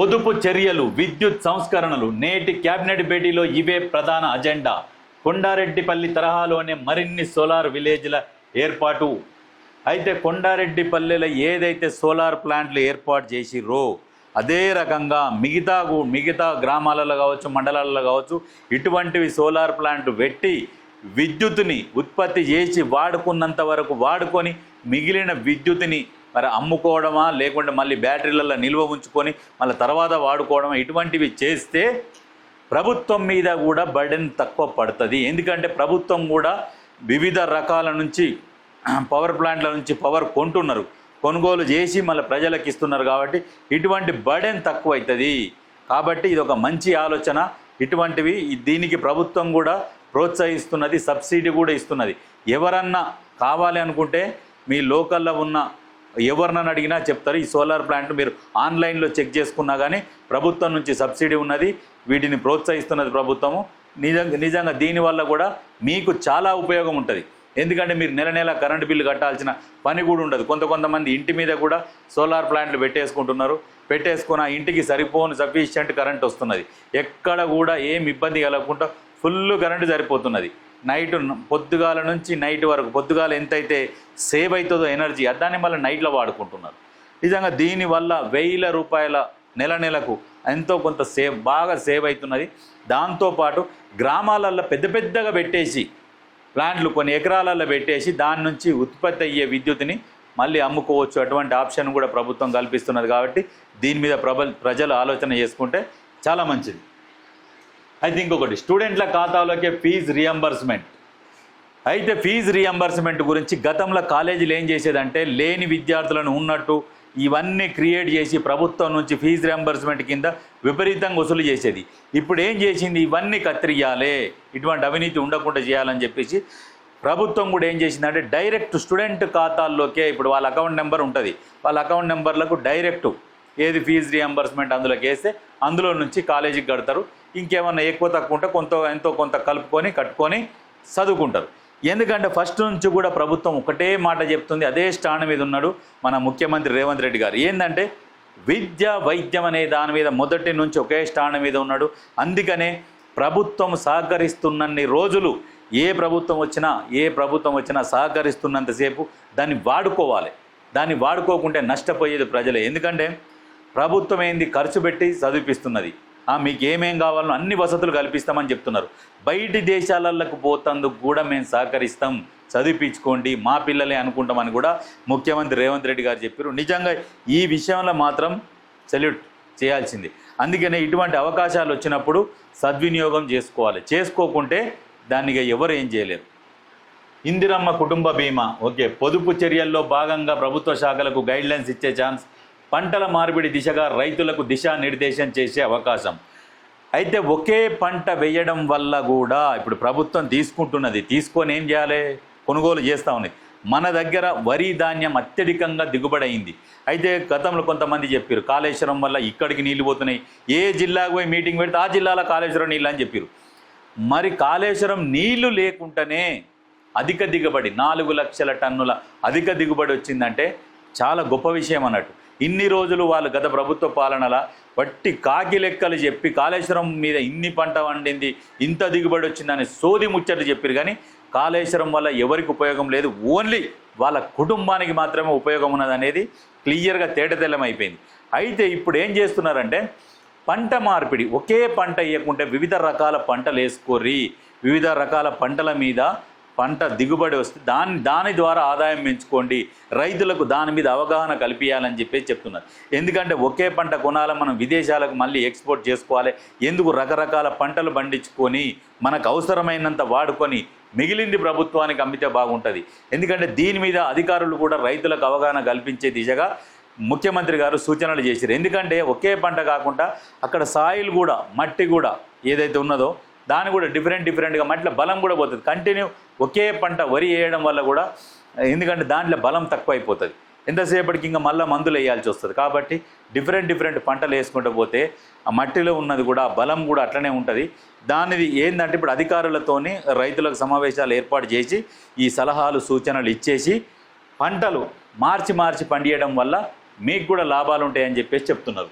పొదుపు చర్యలు, విద్యుత్ సంస్కరణలు. నేటి కేబినెట్ భేటీలో ఇవే ప్రధాన అజెండా. కొండారెడ్డిపల్లి తరహాలోనే మరిన్ని సోలార్ విలేజ్ల ఏర్పాటు. అయితే కొండారెడ్డిపల్లిలో ఏదైతే సోలార్ ప్లాంట్లు ఏర్పాటు చేసిర్రో అదే రకంగా మిగతా గ్రామాలలో కావచ్చు, మండలాలలో కావచ్చు, ఇటువంటివి సోలార్ ప్లాంట్లు పెట్టి విద్యుత్తుని ఉత్పత్తి చేసి వాడుకున్నంత వరకు వాడుకొని మిగిలిన విద్యుత్తుని మరి అమ్ముకోవడమా, లేకుంటే మళ్ళీ బ్యాటరీలలో నిల్వ ఉంచుకొని మళ్ళీ తర్వాత వాడుకోవడమా, ఇటువంటివి చేస్తే ప్రభుత్వం మీద కూడా బర్డెన్ తక్కువ పడుతుంది. ఎందుకంటే ప్రభుత్వం కూడా వివిధ రకాల నుంచి పవర్ ప్లాంట్ల నుంచి పవర్ కొంటున్నారు, కొనుగోలు చేసి మళ్ళీ ప్రజలకు ఇస్తున్నారు. కాబట్టి ఇటువంటి బర్డెన్ తక్కువ అవుతుంది. కాబట్టి ఇది ఒక మంచి ఆలోచన. ఇటువంటివి దీనికి ప్రభుత్వం కూడా ప్రోత్సహిస్తున్నది, సబ్సిడీ కూడా ఇస్తున్నది. ఎవరన్నా కావాలి అనుకుంటే మీ లోకల్లో ఉన్న ఎవరినని అడిగినా చెప్తారు. ఈ సోలార్ ప్లాంట్ మీరు ఆన్లైన్లో చెక్ చేసుకున్నా కానీ ప్రభుత్వం నుంచి సబ్సిడీ ఉన్నది, వీటిని ప్రోత్సహిస్తున్నది ప్రభుత్వము. నిజంగా దీనివల్ల కూడా మీకు చాలా ఉపయోగం ఉంటుంది. ఎందుకంటే మీరు నెల నెల కరెంటు బిల్లు కట్టాల్సిన పని కూడా ఉండదు. కొంతమంది ఇంటి మీద కూడా సోలార్ ప్లాంట్లు పెట్టేసుకుని ఆ ఇంటికి సఫిషియెంట్ కరెంట్ వస్తున్నది. ఎక్కడ కూడా ఏం ఇబ్బంది కలగకుండా ఫుల్ కరెంటు సరిపోతున్నది. పొద్దుగాల నుంచి నైట్ వరకు, పొద్దుగాల ఎంతైతే సేవ్ అవుతుందో ఎనర్జీ దాన్ని మళ్ళీ నైట్లో వాడుకుంటున్నారు. నిజంగా దీనివల్ల ₹1000 నెలకు ఎంతో కొంత బాగా సేవ్ అవుతున్నది. దాంతోపాటు గ్రామాలల్లో పెద్దగా పెట్టేసి ప్లాంట్లు కొన్ని ఎకరాలలో పెట్టేసి దాని నుంచి ఉత్పత్తి అయ్యే విద్యుత్తుని మళ్ళీ అమ్ముకోవచ్చు. అటువంటి ఆప్షన్ కూడా ప్రభుత్వం కల్పిస్తున్నది. కాబట్టి దీని మీద ప్రజలు ఆలోచన చేసుకుంటే చాలా మంచిది. అయితే ఇంకొకటి, స్టూడెంట్ల ఖాతాలోకే ఫీజు రియంబర్స్మెంట్. అయితే ఫీజు రియంబర్స్మెంట్ గురించి గతంలో కాలేజీలు ఏం చేసేదంటే లేని విద్యార్థులను ఉన్నట్టు ఇవన్నీ క్రియేట్ చేసి ప్రభుత్వం నుంచి ఫీజు రియంబర్స్మెంట్ కింద విపరీతంగా వసూలు చేసేది. ఇప్పుడు ఏం చేసింది, ఇవన్నీ కత్తిరియాలి, ఇటువంటి అవినీతి ఉండకుండా చేయాలని చెప్పేసి ప్రభుత్వం కూడా ఏం చేసిందంటే డైరెక్ట్ స్టూడెంట్ ఖాతాల్లోకే ఇప్పుడు వాళ్ళ అకౌంట్ నెంబర్ ఉంటుంది, వాళ్ళ అకౌంట్ నెంబర్లకు డైరెక్ట్ ఏది ఫీజు రియంబర్స్మెంట్ అందులోకి వేస్తే అందులో నుంచి కాలేజీకి కడతారు. ఇంకేమన్నా ఎక్కువ తక్కువ ఉంటే ఎంతో కొంత కట్టుకొని చదువుకుంటారు. ఎందుకంటే ఫస్ట్ నుంచి కూడా ప్రభుత్వం ఒకటే మాట చెప్తుంది, అదే స్టాండ్ మీద ఉన్నాడు మన ముఖ్యమంత్రి రేవంత్ రెడ్డి గారు. ఏంటంటే విద్య, వైద్యం అనే దాని మీద మొదటి నుంచి ఒకే స్టాండ్ మీద ఉన్నాడు. అందుకనే ప్రభుత్వం సహకరిస్తున్నన్ని రోజులు ఏ ప్రభుత్వం వచ్చినా సహకరిస్తున్నంతసేపు దాన్ని వాడుకోవాలి. దాన్ని వాడుకోకుంటే నష్టపోయేది ప్రజలే. ఎందుకంటే ప్రభుత్వం ఖర్చు పెట్టి చదివిపిస్తున్నది. మీకు ఏమేం కావాలో అన్ని వసతులు కల్పిస్తామని చెప్తున్నారు. బయటి దేశాలకు పోతందుకు కూడా మేము సహకరిస్తాం, చదివించుకోండి, మా పిల్లలే అనుకుంటామని కూడా ముఖ్యమంత్రి రేవంత్ రెడ్డి గారు చెప్పారు. నిజంగా ఈ విషయంలో మాత్రం సెల్యూట్ చేయాల్సింది. అందుకనే ఇటువంటి అవకాశాలు వచ్చినప్పుడు సద్వినియోగం చేసుకోవాలి. చేసుకోకుంటే దానికి ఎవరు ఏం చేయలేరు. ఇందిరమ్మ కుటుంబ బీమా ఓకే, పొదుపు చర్యల్లో భాగంగా ప్రభుత్వ శాఖలకు గైడ్లైన్స్ ఇచ్చే ఛాన్స్. పంటల మార్పిడి దిశగా రైతులకు దిశానిర్దేశం చేసే అవకాశం. అయితే ఒకే పంట వేయడం వల్ల కూడా ఇప్పుడు ప్రభుత్వం తీసుకొని ఏం చేయాలి, కొనుగోలు చేస్తూ ఉంది. మన దగ్గర వరి ధాన్యం అత్యధికంగా దిగుబడి అయింది. అయితే గతంలో కొంతమంది చెప్పారు కాళేశ్వరం వల్ల ఇక్కడికి నీళ్లు పోతున్నాయి, ఏ జిల్లాకు పోయి మీటింగ్ పెడితే ఆ జిల్లాలో కాళేశ్వరం నీళ్ళు అని చెప్పారు. మరి కాళేశ్వరం నీళ్లు లేకుండానే అధిక దిగుబడి 4 లక్షల టన్నుల అధిక దిగుబడి వచ్చిందంటే చాలా గొప్ప విషయం అన్నట్టు. ఇన్ని రోజులు వాళ్ళు గత ప్రభుత్వ పాలనల వట్టి కాకి లెక్కలు చెప్పి కాళేశ్వరం మీద ఇన్ని పంట వండింది, ఇంత దిగుబడి వచ్చిందని సోది ముచ్చట్లు చెప్పారు. కానీ కాళేశ్వరం వల్ల ఎవరికి ఉపయోగం లేదు, ఓన్లీ వాళ్ళ కుటుంబానికి మాత్రమే ఉపయోగం ఉన్నదనేది క్లియర్గా తేటతెల్లమైపోయింది. అయితే ఇప్పుడు ఏం చేస్తున్నారంటే పంట మార్పిడి, ఒకే పంట వేయకుంటే వివిధ రకాల పంటలు వేసుకోర్రి, వివిధ రకాల పంటల మీద పంట దిగుబడి వస్తే దాని ద్వారా ఆదాయం పెంచుకోండి, రైతులకు దాని మీద అవగాహన కల్పించాలని చెప్పేసి చెప్తున్నారు. ఎందుకంటే ఒకే పంట కొనాలి, మనం విదేశాలకు మళ్ళీ ఎక్స్పోర్ట్ చేసుకోవాలి, ఎందుకు రకరకాల పంటలు పండించుకొని మనకు అవసరమైనంత వాడుకొని మిగిలింది ప్రభుత్వానికి అమ్మితే బాగుంటుంది. ఎందుకంటే దీని మీద అధికారులు కూడా రైతులకు అవగాహన కల్పించే దిశగా ముఖ్యమంత్రి గారు సూచనలు చేశారు. ఎందుకంటే ఒకే పంట కాకుండా అక్కడ సాయిల్ కూడా, మట్టి కూడా ఏదైతే ఉన్నదో దాన్ని కూడా డిఫరెంట్గా మట్టిలో బలం కూడా పోతుంది. కంటిన్యూ ఒకే పంట వరి వేయడం వల్ల కూడా, ఎందుకంటే దాంట్లో బలం తక్కువ అయిపోతుంది, ఎంతసేపటికి ఇంకా మళ్ళీ మందులు వేయాల్సి వస్తుంది. కాబట్టి డిఫరెంట్ పంటలు వేసుకుంటూ పోతే ఆ మట్టిలో ఉన్నది కూడా ఆ బలం కూడా అట్లనే ఉంటుంది. దానిది ఏంటంటే ఇప్పుడు అధికారులతోని రైతులకు సమావేశాలు ఏర్పాటు చేసి ఈ సలహాలు సూచనలు ఇచ్చేసి పంటలు మార్చి పండియడం వల్ల మీకు కూడా లాభాలు ఉంటాయని చెప్పేసి చెప్తున్నారు.